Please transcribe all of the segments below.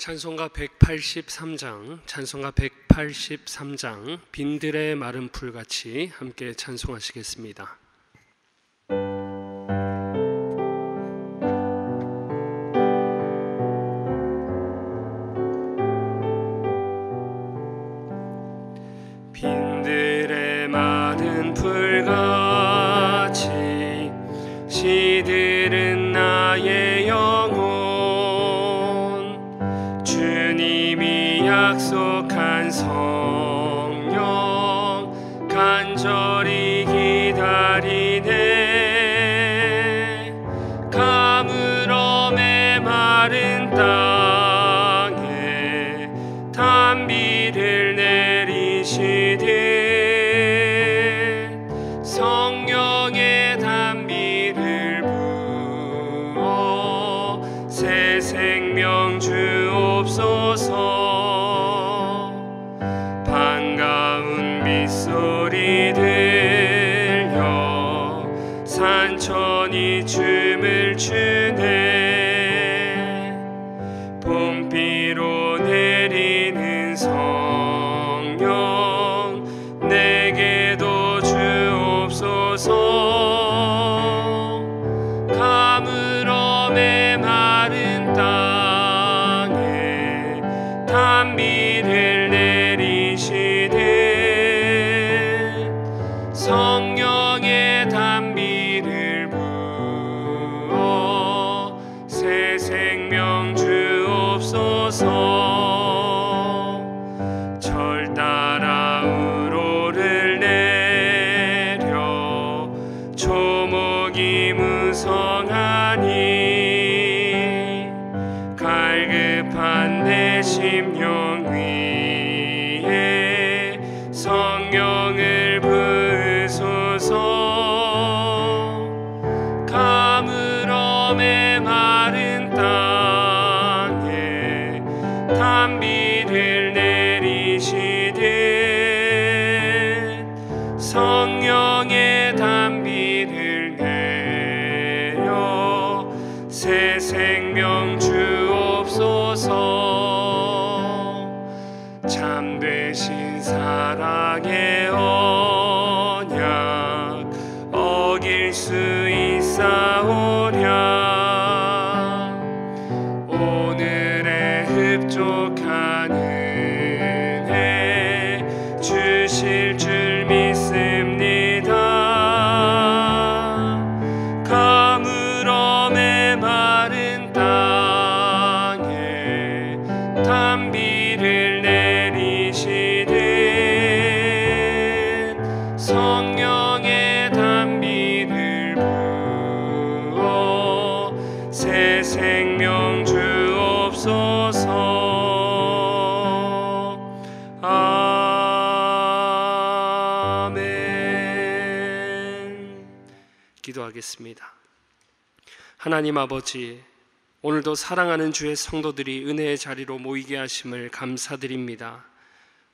찬송가 183장 빈들의 마른 풀같이 함께 찬송하시겠습니다. 빈들의 마른 풀같이 시들은 나의 영혼, 주님이 약속한 성령 간절히 기다리네. 가물어 메마른 땅에 단비를 내리시되 성령의 단비를 부어 새 생명 주옵소서. 반가운 빗소리 들려 산천이 춤을 추네. 봄비로 내리는 성령 내게도 주옵소서. 가물어 메마른 땅에 단비를 내리시되 성령의 단비를 부어 새 생명 주옵소서. 절 따라 우로를 내려 초목이 무성하니 갈급한 내 심령 위에 성령을 부으소서. 가물어 메마른 땅에 단비를 내리시되 성령의 단비를 내려 새 생명 주옵소서. 참되신 사랑의 언약 어길 수 있사오랴. 오늘의 흡족한 은혜 주실 줄 믿습니다. 가물어 메마른 땅에 단비를 내리시되 성령의 단비를 부어 새 생명 주옵소서. 아멘. 기도하겠습니다. 하나님 아버지, 오늘도 사랑하는 주의 성도들이 은혜의 자리로 모이게 하심을 감사드립니다.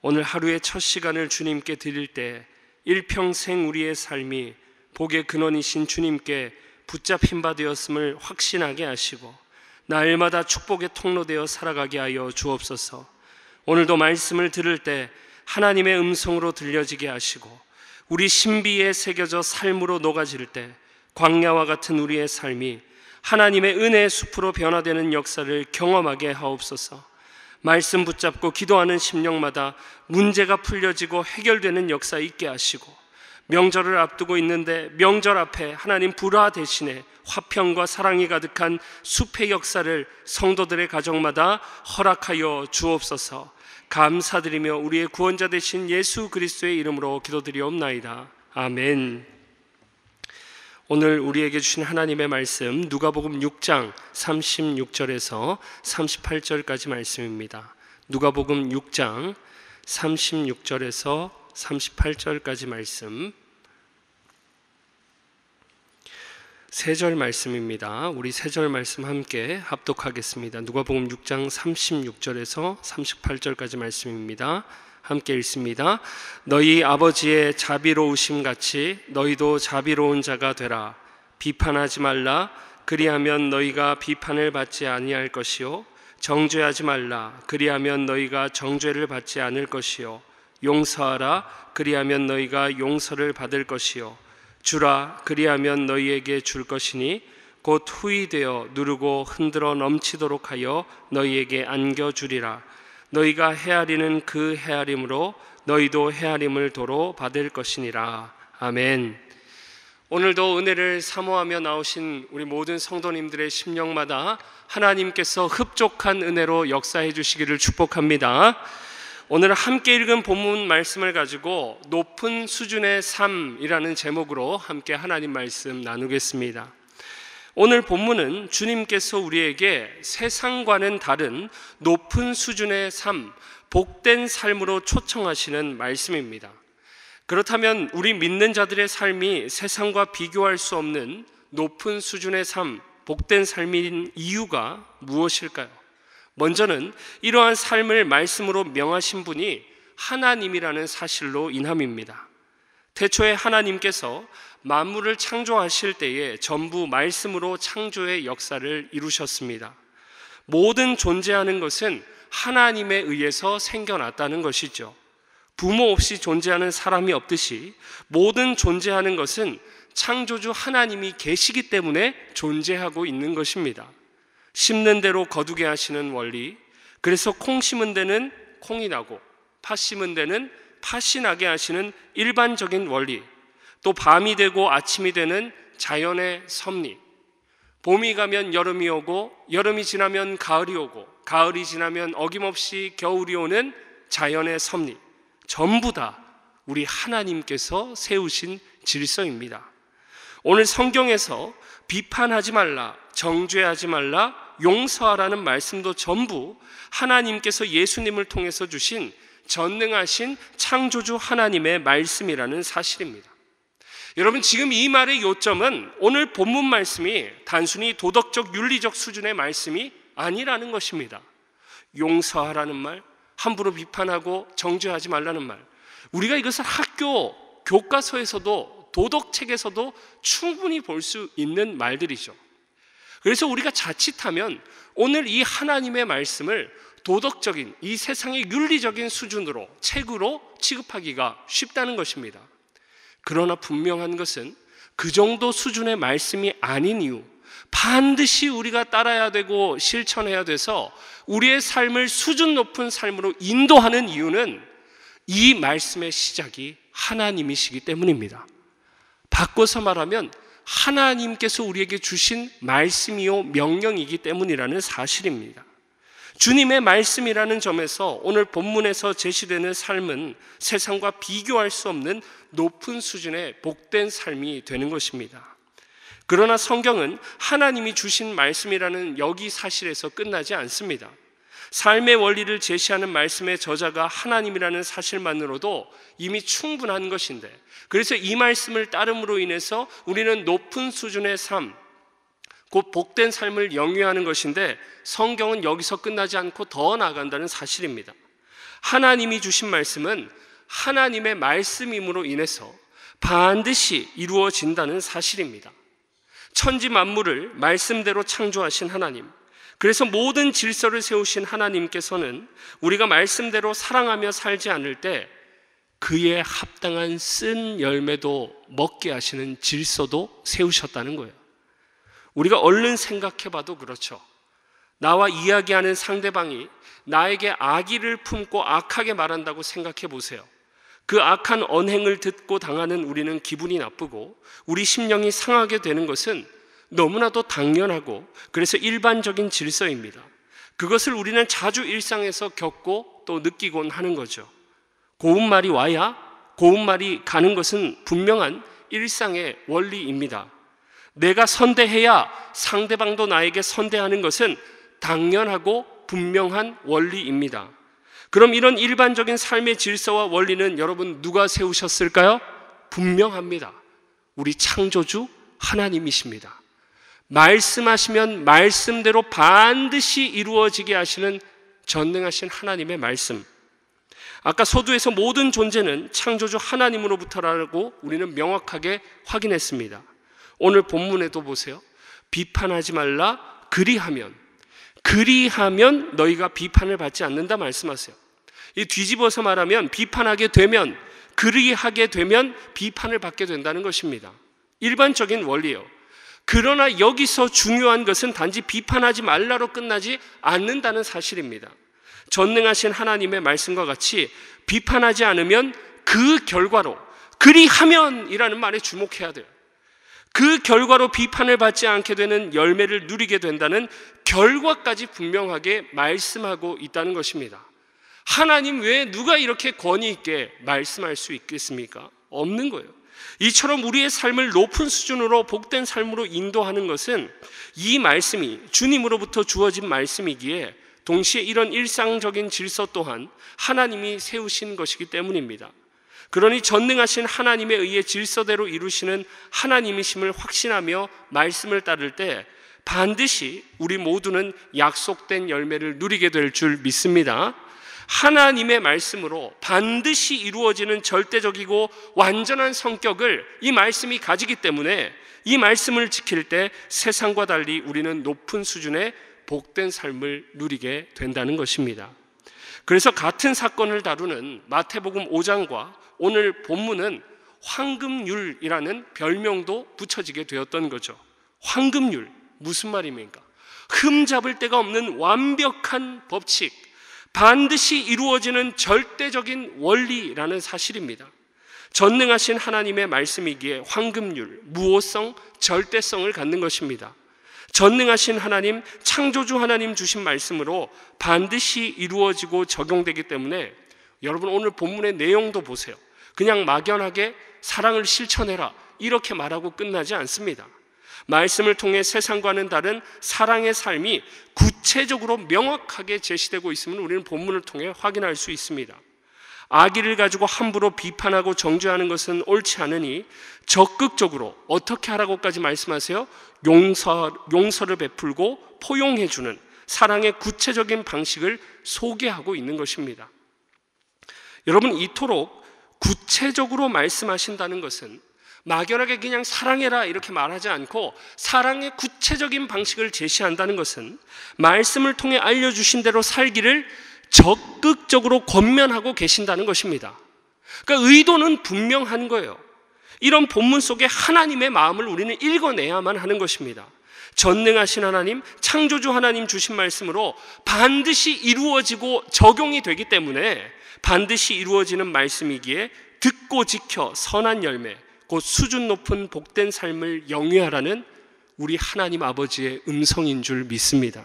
오늘 하루의 첫 시간을 주님께 드릴 때 일평생 우리의 삶이 복의 근원이신 주님께 붙잡힌 바 되었음을 확신하게 하시고 날마다 축복의 통로되어 살아가게 하여 주옵소서. 오늘도 말씀을 들을 때 하나님의 음성으로 들려지게 하시고 우리 신비에 새겨져 삶으로 녹아질 때 광야와 같은 우리의 삶이 하나님의 은혜의 숲으로 변화되는 역사를 경험하게 하옵소서. 말씀 붙잡고 기도하는 심령마다 문제가 풀려지고 해결되는 역사 있게 하시고 명절을 앞두고 있는데 명절 앞에 하나님 불화 대신에 화평과 사랑이 가득한 숲의 역사를 성도들의 가정마다 허락하여 주옵소서. 감사드리며 우리의 구원자 되신 예수 그리스도의 이름으로 기도드리옵나이다. 아멘. 오늘 우리에게 주신 하나님의 말씀 누가복음 6장 36절에서 38절까지 말씀입니다. 누가복음 6장 36절에서 38절까지 말씀, 세 절 말씀입니다. 우리 세 절 말씀 함께 합독하겠습니다. 누가복음 6장 36절에서 38절까지 말씀입니다. 함께 읽습니다. 너희 아버지의 자비로우심 같이 너희도 자비로운 자가 되라. 비판하지 말라. 그리하면 너희가 비판을 받지 아니할 것이요 정죄하지 말라. 그리하면 너희가 정죄를 받지 않을 것이요. 용서하라. 그리하면 너희가 용서를 받을 것이요. 주라. 그리하면 너희에게 줄 것이니 곧 후이되어 누르고 흔들어 넘치도록 하여 너희에게 안겨주리라. 너희가 헤아리는 그 헤아림으로 너희도 헤아림을 도로 받을 것이니라. 아멘. 오늘도 은혜를 사모하며 나오신 우리 모든 성도님들의 심령마다 하나님께서 흡족한 은혜로 역사해 주시기를 축복합니다. 오늘 함께 읽은 본문 말씀을 가지고 높은 수준의 삶이라는 제목으로 함께 하나님 말씀 나누겠습니다. 오늘 본문은 주님께서 우리에게 세상과는 다른 높은 수준의 삶, 복된 삶으로 초청하시는 말씀입니다. 그렇다면 우리 믿는 자들의 삶이 세상과 비교할 수 없는 높은 수준의 삶, 복된 삶인 이유가 무엇일까요? 먼저는 이러한 삶을 말씀으로 명하신 분이 하나님이라는 사실로 인함입니다. 태초에 하나님께서 만물을 창조하실 때에 전부 말씀으로 창조의 역사를 이루셨습니다. 모든 존재하는 것은 하나님에 의해서 생겨났다는 것이죠. 부모 없이 존재하는 사람이 없듯이 모든 존재하는 것은 창조주 하나님이 계시기 때문에 존재하고 있는 것입니다. 심는 대로 거두게 하시는 원리, 그래서 콩 심은 데는 콩이 나고 팥 심은 데는 팥이 나게 하시는 일반적인 원리, 또 밤이 되고 아침이 되는 자연의 섭리, 봄이 가면 여름이 오고 여름이 지나면 가을이 오고 가을이 지나면 어김없이 겨울이 오는 자연의 섭리, 전부 다 우리 하나님께서 세우신 질서입니다. 오늘 성경에서 비판하지 말라, 정죄하지 말라, 용서하라는 말씀도 전부 하나님께서 예수님을 통해서 주신 전능하신 창조주 하나님의 말씀이라는 사실입니다. 여러분, 지금 이 말의 요점은 오늘 본문 말씀이 단순히 도덕적 윤리적 수준의 말씀이 아니라는 것입니다. 용서하라는 말, 함부로 비판하고 정죄하지 말라는 말, 우리가 이것을 학교 교과서에서도 도덕책에서도 충분히 볼 수 있는 말들이죠. 그래서 우리가 자칫하면 오늘 이 하나님의 말씀을 도덕적인 이 세상의 윤리적인 수준으로 책으로 취급하기가 쉽다는 것입니다. 그러나 분명한 것은 그 정도 수준의 말씀이 아닌 이유, 반드시 우리가 따라야 되고 실천해야 돼서 우리의 삶을 수준 높은 삶으로 인도하는 이유는 이 말씀의 시작이 하나님이시기 때문입니다. 바꿔서 말하면 하나님께서 우리에게 주신 말씀이요 명령이기 때문이라는 사실입니다. 주님의 말씀이라는 점에서 오늘 본문에서 제시되는 삶은 세상과 비교할 수 없는 높은 수준의 복된 삶이 되는 것입니다. 그러나 성경은 하나님이 주신 말씀이라는 여기 사실에서 끝나지 않습니다. 삶의 원리를 제시하는 말씀의 저자가 하나님이라는 사실만으로도 이미 충분한 것인데, 그래서 이 말씀을 따름으로 인해서 우리는 높은 수준의 삶, 곧 복된 삶을 영위하는 것인데, 성경은 여기서 끝나지 않고 더 나아간다는 사실입니다. 하나님이 주신 말씀은 하나님의 말씀임으로 인해서 반드시 이루어진다는 사실입니다. 천지 만물을 말씀대로 창조하신 하나님, 그래서 모든 질서를 세우신 하나님께서는 우리가 말씀대로 사랑하며 살지 않을 때 그에 합당한 쓴 열매도 먹게 하시는 질서도 세우셨다는 거예요. 우리가 얼른 생각해봐도 그렇죠. 나와 이야기하는 상대방이 나에게 악의를 품고 악하게 말한다고 생각해 보세요. 그 악한 언행을 듣고 당하는 우리는 기분이 나쁘고 우리 심령이 상하게 되는 것은 너무나도 당연하고 그래서 일반적인 질서입니다. 그것을 우리는 자주 일상에서 겪고 또 느끼곤 하는 거죠. 고운 말이 와야 고운 말이 가는 것은 분명한 일상의 원리입니다. 내가 선대해야 상대방도 나에게 선대하는 것은 당연하고 분명한 원리입니다. 그럼 이런 일반적인 삶의 질서와 원리는 여러분 누가 세우셨을까요? 분명합니다. 우리 창조주 하나님이십니다. 말씀하시면 말씀대로 반드시 이루어지게 하시는 전능하신 하나님의 말씀. 아까 서두에서 모든 존재는 창조주 하나님으로부터라고 우리는 명확하게 확인했습니다. 오늘 본문에도 보세요. 비판하지 말라, 그리하면 그리하면 너희가 비판을 받지 않는다 말씀하세요. 이 뒤집어서 말하면 비판하게 되면, 그리하게 되면 비판을 받게 된다는 것입니다. 일반적인 원리예요. 그러나 여기서 중요한 것은 단지 비판하지 말라로 끝나지 않는다는 사실입니다. 전능하신 하나님의 말씀과 같이 비판하지 않으면 그 결과로, 그리하면 이라는 말에 주목해야 돼요. 그 결과로 비판을 받지 않게 되는 열매를 누리게 된다는 결과까지 분명하게 말씀하고 있다는 것입니다. 하나님 외에 누가 이렇게 권위 있게 말씀할 수 있겠습니까? 없는 거예요. 이처럼 우리의 삶을 높은 수준으로 복된 삶으로 인도하는 것은 이 말씀이 주님으로부터 주어진 말씀이기에 동시에 이런 일상적인 질서 또한 하나님이 세우신 것이기 때문입니다. 그러니 전능하신 하나님에 의해 질서대로 이루시는 하나님이심을 확신하며 말씀을 따를 때 반드시 우리 모두는 약속된 열매를 누리게 될 줄 믿습니다. 하나님의 말씀으로 반드시 이루어지는 절대적이고 완전한 성격을 이 말씀이 가지기 때문에 이 말씀을 지킬 때 세상과 달리 우리는 높은 수준의 복된 삶을 누리게 된다는 것입니다. 그래서 같은 사건을 다루는 마태복음 5장과 오늘 본문은 황금률이라는 별명도 붙여지게 되었던 거죠. 황금률, 무슨 말입니까? 흠잡을 데가 없는 완벽한 법칙, 반드시 이루어지는 절대적인 원리라는 사실입니다. 전능하신 하나님의 말씀이기에 황금률, 무오성, 절대성을 갖는 것입니다. 전능하신 하나님, 창조주 하나님 주신 말씀으로 반드시 이루어지고 적용되기 때문에 여러분 오늘 본문의 내용도 보세요. 그냥 막연하게 사랑을 실천해라 이렇게 말하고 끝나지 않습니다. 말씀을 통해 세상과는 다른 사랑의 삶이 구체적으로 명확하게 제시되고 있음을 우리는 본문을 통해 확인할 수 있습니다. 악의를 가지고 함부로 비판하고 정죄하는 것은 옳지 않으니 적극적으로 어떻게 하라고까지 말씀하세요? 용서를 베풀고 포용해주는 사랑의 구체적인 방식을 소개하고 있는 것입니다. 여러분, 이토록 구체적으로 말씀하신다는 것은 막연하게 그냥 사랑해라 이렇게 말하지 않고 사랑의 구체적인 방식을 제시한다는 것은 말씀을 통해 알려주신 대로 살기를 적극적으로 권면하고 계신다는 것입니다. 그러니까 의도는 분명한 거예요. 이런 본문 속에 하나님의 마음을 우리는 읽어내야만 하는 것입니다. 전능하신 하나님, 창조주 하나님 주신 말씀으로 반드시 이루어지고 적용이 되기 때문에 반드시 이루어지는 말씀이기에 듣고 지켜 선한 열매, 곧 수준 높은 복된 삶을 영위하라는 우리 하나님 아버지의 음성인 줄 믿습니다.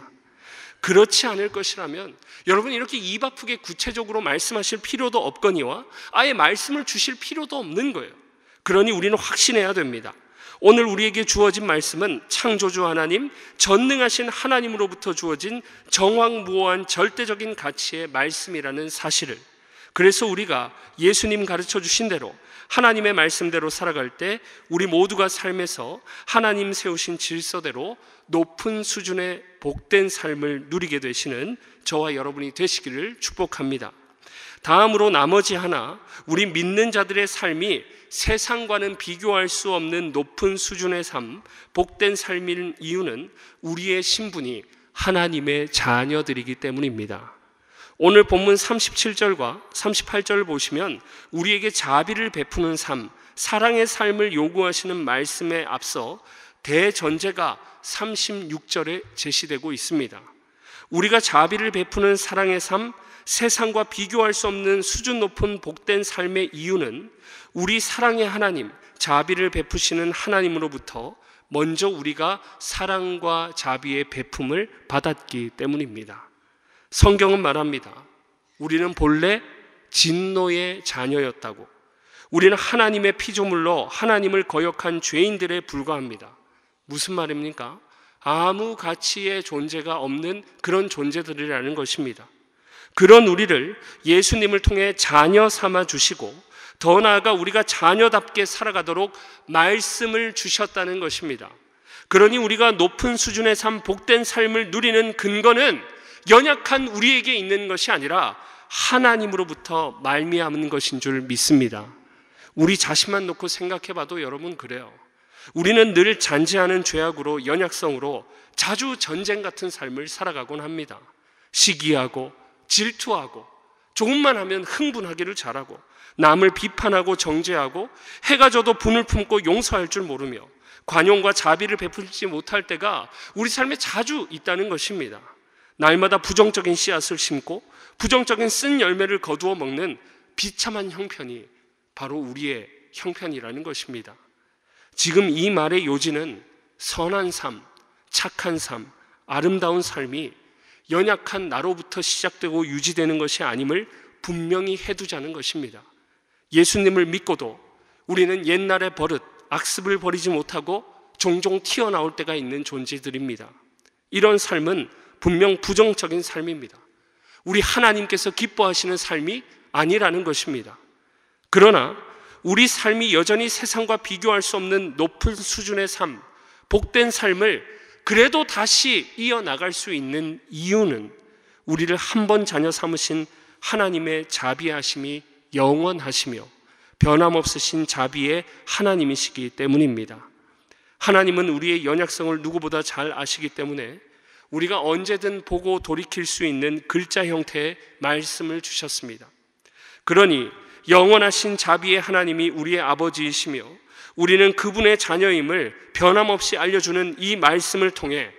그렇지 않을 것이라면 여러분 이렇게 입 아프게 구체적으로 말씀하실 필요도 없거니와 아예 말씀을 주실 필요도 없는 거예요. 그러니 우리는 확신해야 됩니다. 오늘 우리에게 주어진 말씀은 창조주 하나님, 전능하신 하나님으로부터 주어진 정확무오한 절대적인 가치의 말씀이라는 사실을, 그래서 우리가 예수님 가르쳐 주신 대로 하나님의 말씀대로 살아갈 때 우리 모두가 삶에서 하나님 세우신 질서대로 높은 수준의 복된 삶을 누리게 되시는 저와 여러분이 되시기를 축복합니다. 다음으로 나머지 하나, 우리 믿는 자들의 삶이 세상과는 비교할 수 없는 높은 수준의 삶, 복된 삶인 이유는 우리의 신분이 하나님의 자녀들이기 때문입니다. 오늘 본문 37절과 38절을 보시면 우리에게 자비를 베푸는 삶, 사랑의 삶을 요구하시는 말씀에 앞서 대전제가 36절에 제시되고 있습니다. 우리가 자비를 베푸는 사랑의 삶, 세상과 비교할 수 없는 수준 높은 복된 삶의 이유는 우리 사랑의 하나님, 자비를 베푸시는 하나님으로부터 먼저 우리가 사랑과 자비의 베품을 받았기 때문입니다. 성경은 말합니다. 우리는 본래 진노의 자녀였다고. 우리는 하나님의 피조물로 하나님을 거역한 죄인들에 불과합니다. 무슨 말입니까? 아무 가치의 존재가 없는 그런 존재들이라는 것입니다. 그런 우리를 예수님을 통해 자녀 삼아 주시고 더 나아가 우리가 자녀답게 살아가도록 말씀을 주셨다는 것입니다. 그러니 우리가 높은 수준의 삶, 복된 삶을 누리는 근거는 연약한 우리에게 있는 것이 아니라 하나님으로부터 말미암은 것인 줄 믿습니다. 우리 자신만 놓고 생각해 봐도 여러분 그래요. 우리는 늘 잔재하는 죄악으로, 연약성으로 자주 전쟁 같은 삶을 살아가곤 합니다. 시기하고 질투하고 조금만 하면 흥분하기를 잘하고 남을 비판하고 정죄하고 해가 져도 분을 품고 용서할 줄 모르며 관용과 자비를 베풀지 못할 때가 우리 삶에 자주 있다는 것입니다. 날마다 부정적인 씨앗을 심고 부정적인 쓴 열매를 거두어 먹는 비참한 형편이 바로 우리의 형편이라는 것입니다. 지금 이 말의 요지는 선한 삶, 착한 삶, 아름다운 삶이 연약한 나로부터 시작되고 유지되는 것이 아님을 분명히 해두자는 것입니다. 예수님을 믿고도 우리는 옛날의 버릇, 악습을 버리지 못하고 종종 튀어나올 때가 있는 존재들입니다. 이런 삶은 분명 부정적인 삶입니다. 우리 하나님께서 기뻐하시는 삶이 아니라는 것입니다. 그러나 우리 삶이 여전히 세상과 비교할 수 없는 높은 수준의 삶, 복된 삶을 그래도 다시 이어나갈 수 있는 이유는 우리를 한 번 자녀 삼으신 하나님의 자비하심이 영원하시며 변함없으신 자비의 하나님이시기 때문입니다. 하나님은 우리의 연약성을 누구보다 잘 아시기 때문에 우리가 언제든 보고 돌이킬 수 있는 글자 형태의 말씀을 주셨습니다. 그러니 영원하신 자비의 하나님이 우리의 아버지이시며 우리는 그분의 자녀임을 변함없이 알려주는 이 말씀을 통해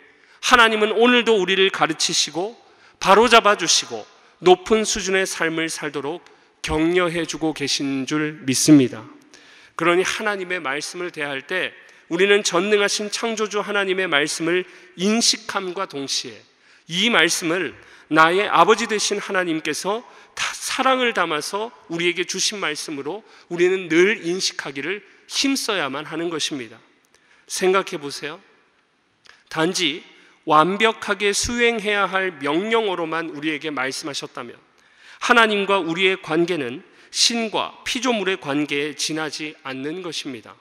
하나님은 오늘도 우리를 가르치시고 바로잡아 주시고 높은 수준의 삶을 살도록 격려해 주고 계신 줄 믿습니다. 그러니 하나님의 말씀을 대할 때 우리는 전능하신 창조주 하나님의 말씀을 인식함과 동시에 이 말씀을 나의 아버지 되신 하나님께서 사랑을 담아서 우리에게 주신 말씀으로 우리는 늘 인식하기를 힘써야만 하는 것입니다. 생각해 보세요. 단지 완벽하게 수행해야 할 명령어로만 우리에게 말씀하셨다면 하나님과 우리의 관계는 신과 피조물의 관계에 지나지 않는 것입니다.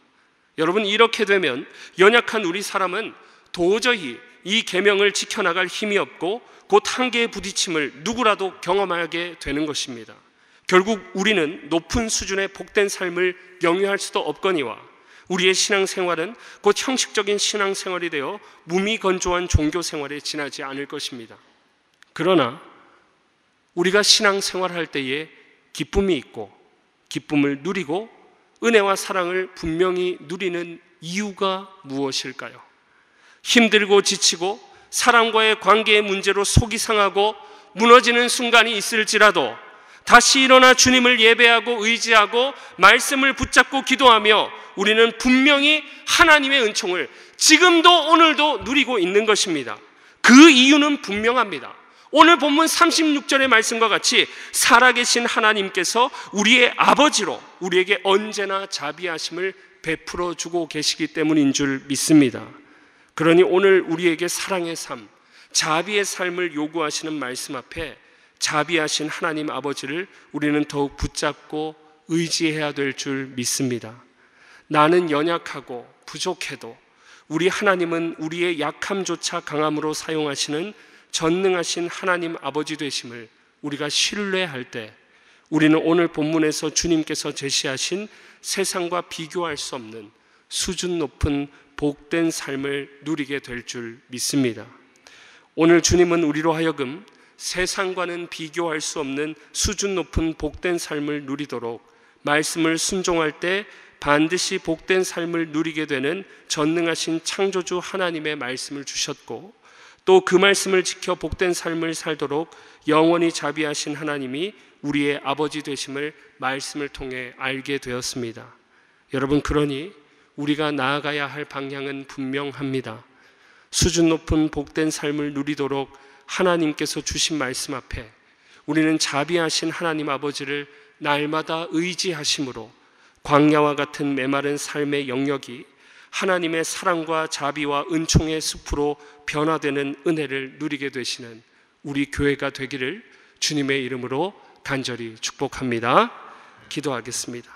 여러분, 이렇게 되면 연약한 우리 사람은 도저히 이 계명을 지켜나갈 힘이 없고 곧 한계에 부딪힘을 누구라도 경험하게 되는 것입니다. 결국 우리는 높은 수준의 복된 삶을 영위할 수도 없거니와 우리의 신앙생활은 곧 형식적인 신앙생활이 되어 무미건조한 종교생활에 지나지 않을 것입니다. 그러나 우리가 신앙생활할 때에 기쁨이 있고 기쁨을 누리고 은혜와 사랑을 분명히 누리는 이유가 무엇일까요? 힘들고 지치고 사람과의 관계의 문제로 속이 상하고 무너지는 순간이 있을지라도 다시 일어나 주님을 예배하고 의지하고 말씀을 붙잡고 기도하며 우리는 분명히 하나님의 은총을 지금도 오늘도 누리고 있는 것입니다. 그 이유는 분명합니다. 오늘 본문 36절의 말씀과 같이 살아계신 하나님께서 우리의 아버지로 우리에게 언제나 자비하심을 베풀어 주고 계시기 때문인 줄 믿습니다. 그러니 오늘 우리에게 사랑의 삶, 자비의 삶을 요구하시는 말씀 앞에 자비하신 하나님 아버지를 우리는 더욱 붙잡고 의지해야 될 줄 믿습니다. 나는 연약하고 부족해도 우리 하나님은 우리의 약함조차 강함으로 사용하시는 전능하신 하나님 아버지 되심을 우리가 신뢰할 때 우리는 오늘 본문에서 주님께서 제시하신 세상과 비교할 수 없는 수준 높은 복된 삶을 누리게 될 줄 믿습니다. 오늘 주님은 우리로 하여금 세상과는 비교할 수 없는 수준 높은 복된 삶을 누리도록 말씀을 순종할 때 반드시 복된 삶을 누리게 되는 전능하신 창조주 하나님의 말씀을 주셨고 또 그 말씀을 지켜 복된 삶을 살도록 영원히 자비하신 하나님이 우리의 아버지 되심을 말씀을 통해 알게 되었습니다. 여러분, 그러니 우리가 나아가야 할 방향은 분명합니다. 수준 높은 복된 삶을 누리도록 하나님께서 주신 말씀 앞에 우리는 자비하신 하나님 아버지를 날마다 의지하심으로 광야와 같은 메마른 삶의 영역이 하나님의 사랑과 자비와 은총의 숲으로 변화되는 은혜를 누리게 되시는 우리 교회가 되기를 주님의 이름으로 간절히 축복합니다. 기도하겠습니다.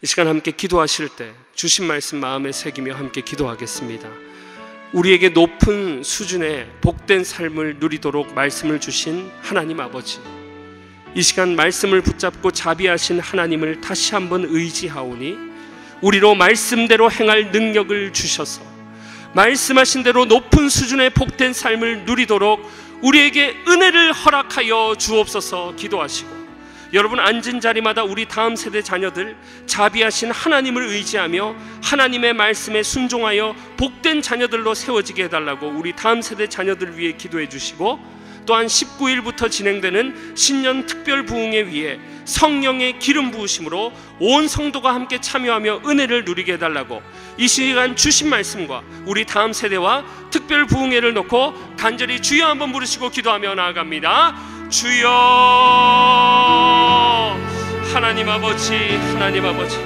이 시간 함께 기도하실 때 주신 말씀 마음에 새기며 함께 기도하겠습니다. 우리에게 높은 수준의 복된 삶을 누리도록 말씀을 주신 하나님 아버지, 이 시간 말씀을 붙잡고 자비하신 하나님을 다시 한번 의지하오니 우리로 말씀대로 행할 능력을 주셔서 말씀하신 대로 높은 수준의 복된 삶을 누리도록 우리에게 은혜를 허락하여 주옵소서 기도하시고, 여러분 앉은 자리마다 우리 다음 세대 자녀들 자비하신 하나님을 의지하며 하나님의 말씀에 순종하여 복된 자녀들로 세워지게 해달라고 우리 다음 세대 자녀들 위해 기도해 주시고, 또한 19일부터 진행되는 신년 특별 부흥회 위에 성령의 기름 부으심으로 온 성도가 함께 참여하며 은혜를 누리게 해달라고 이 시간 주신 말씀과 우리 다음 세대와 특별 부흥회를 놓고 간절히 주여 한번 부르시고 기도하며 나아갑니다. 주여, 하나님 아버지, 하나님 아버지,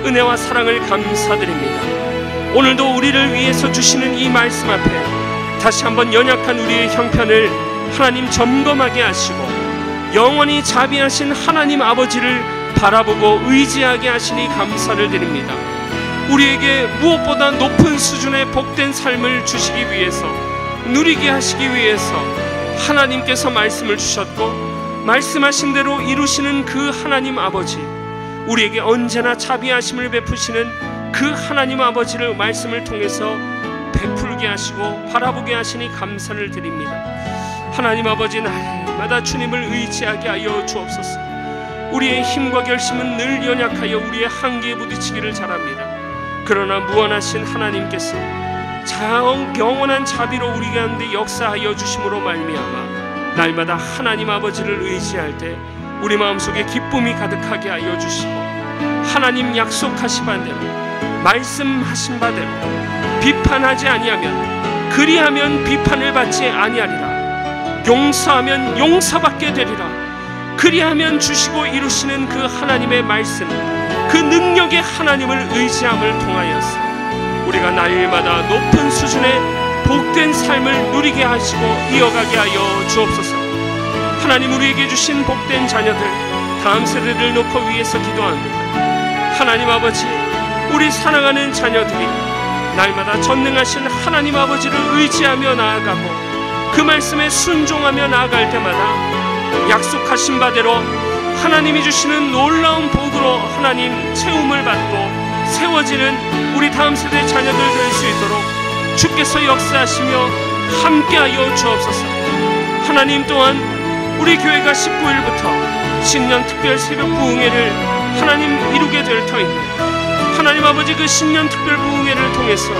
은혜와 사랑을 감사드립니다. 오늘도 우리를 위해서 주시는 이 말씀 앞에 다시 한번 연약한 우리의 형편을 하나님 점검하게 하시고 영원히 자비하신 하나님 아버지를 바라보고 의지하게 하시니 감사를 드립니다. 우리에게 무엇보다 높은 수준의 복된 삶을 주시기 위해서, 누리게 하시기 위해서 하나님께서 말씀을 주셨고 말씀하신 대로 이루시는 그 하나님 아버지, 우리에게 언제나 자비하심을 베푸시는 그 하나님 아버지를 말씀을 통해서 베풀게 하시고 바라보게 하시니 감사를 드립니다. 하나님 아버지, 날마다 주님을 의지하게 하여 주옵소서. 우리의 힘과 결심은 늘 연약하여 우리의 한계에 부딪히기를 잘합니다. 그러나 무한하신 하나님께서 영원한 자비로 우리 가운데 역사하여 주심으로 말미암아 날마다 하나님 아버지를 의지할 때 우리 마음속에 기쁨이 가득하게 하여 주시고, 하나님 약속하신 바대로 말씀하신 바대로 비판하지 아니하면, 그리하면 비판을 받지 아니하리라, 용서하면 용서받게 되리라, 그리하면 주시고 이루시는 그 하나님의 말씀, 그 능력의 하나님을 의지함을 통하여서 우리가 날마다 높은 수준의 복된 삶을 누리게 하시고 이어가게 하여 주옵소서. 하나님, 우리에게 주신 복된 자녀들 다음 세대를 놓고 위해서 기도합니다. 하나님 아버지, 우리 사랑하는 자녀들이 날마다 전능하신 하나님 아버지를 의지하며 나아가고 그 말씀에 순종하며 나아갈 때마다 약속하신 바대로 하나님이 주시는 놀라운 복으로 하나님 채움을 받고 세워지는 우리 다음 세대 자녀들 될 수 있도록 주께서 역사하시며 함께하여 주옵소서. 하나님, 또한 우리 교회가 19일부터 신년 특별 새벽 부흥회를 하나님 이루게 될 터인데, 하나님 아버지, 그 신년 특별 부흥회를 통해서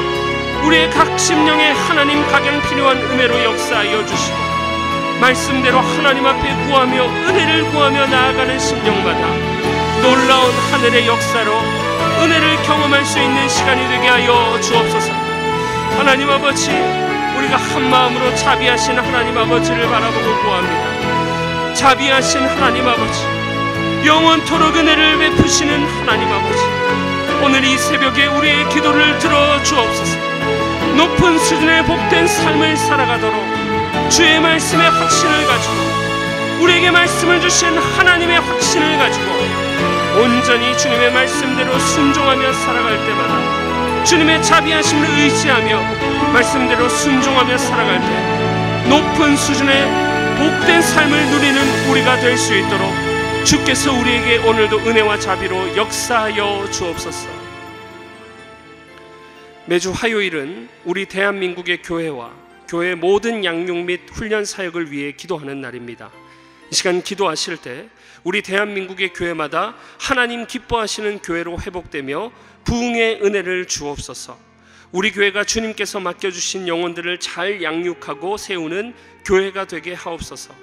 우리의 각 심령에 하나님 각양 필요한 은혜로 역사하여 주시고 말씀대로 하나님 앞에 구하며 은혜를 구하며 나아가는 심령마다 놀라운 하늘의 역사로 은혜를 경험할 수 있는 시간이 되게 하여 주옵소서. 하나님 아버지, 우리가 한 마음으로 자비하신 하나님 아버지를 바라보고 구합니다. 자비하신 하나님 아버지, 영원토록 은혜를 베푸시는 하나님 아버지, 오늘 이 새벽에 우리의 기도를 들어 주옵소서. 높은 수준의 복된 삶을 살아가도록 주의 말씀의 확신을 가지고, 우리에게 말씀을 주신 하나님의 확신을 가지고 온전히 주님의 말씀대로 순종하며 살아갈 때마다 주님의 자비하심을 의지하며 말씀대로 순종하며 살아갈 때 높은 수준의 복된 삶을 누리는 우리가 될 수 있도록 주께서 우리에게 오늘도 은혜와 자비로 역사하여 주옵소서. 매주 화요일은 우리 대한민국의 교회와 교회의 모든 양육 및 훈련 사역을 위해 기도하는 날입니다. 이 시간 기도하실 때 우리 대한민국의 교회마다 하나님 기뻐하시는 교회로 회복되며 부흥의 은혜를 주옵소서. 우리 교회가 주님께서 맡겨주신 영혼들을 잘 양육하고 세우는 교회가 되게 하옵소서.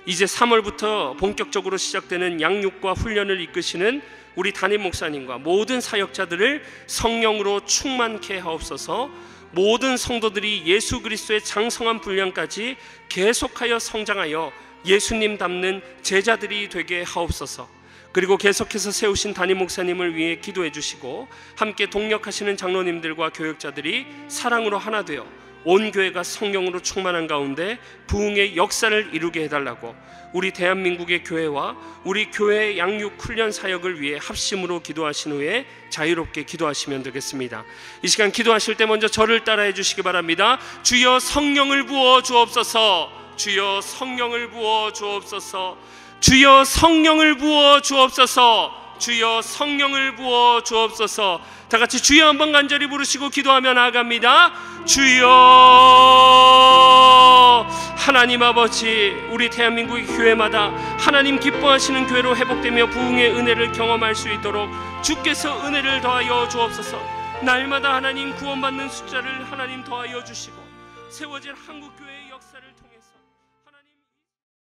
이제 3월부터 본격적으로 시작되는 양육과 훈련을 이끄시는 우리 담임 목사님과 모든 사역자들을 성령으로 충만케 하옵소서. 모든 성도들이 예수 그리스도의 장성한 분량까지 계속하여 성장하여 예수님 닮는 제자들이 되게 하옵소서. 그리고 계속해서 세우신 담임 목사님을 위해 기도해 주시고 함께 동력하시는 장로님들과 교역자들이 사랑으로 하나 되어 온 교회가 성령으로 충만한 가운데 부흥의 역사를 이루게 해달라고 우리 대한민국의 교회와 우리 교회의 양육 훈련 사역을 위해 합심으로 기도하신 후에 자유롭게 기도하시면 되겠습니다. 이 시간 기도하실 때 먼저 저를 따라해 주시기 바랍니다. 주여 성령을 부어 주옵소서. 주여 성령을 부어 주옵소서. 주여 성령을 부어 주옵소서. 주여 성령을 부어 주옵소서. 다 같이 주여 한번 간절히 부르시고 기도하며 나아갑니다. 주여. 하나님 아버지, 우리 대한민국의 교회마다 하나님 기뻐하시는 교회로 회복되며 부흥의 은혜를 경험할 수 있도록 주께서 은혜를 더하여 주옵소서. 날마다 하나님 구원받는 숫자를 하나님 더하여 주시고 세워질 한국교회의 역사를 통해서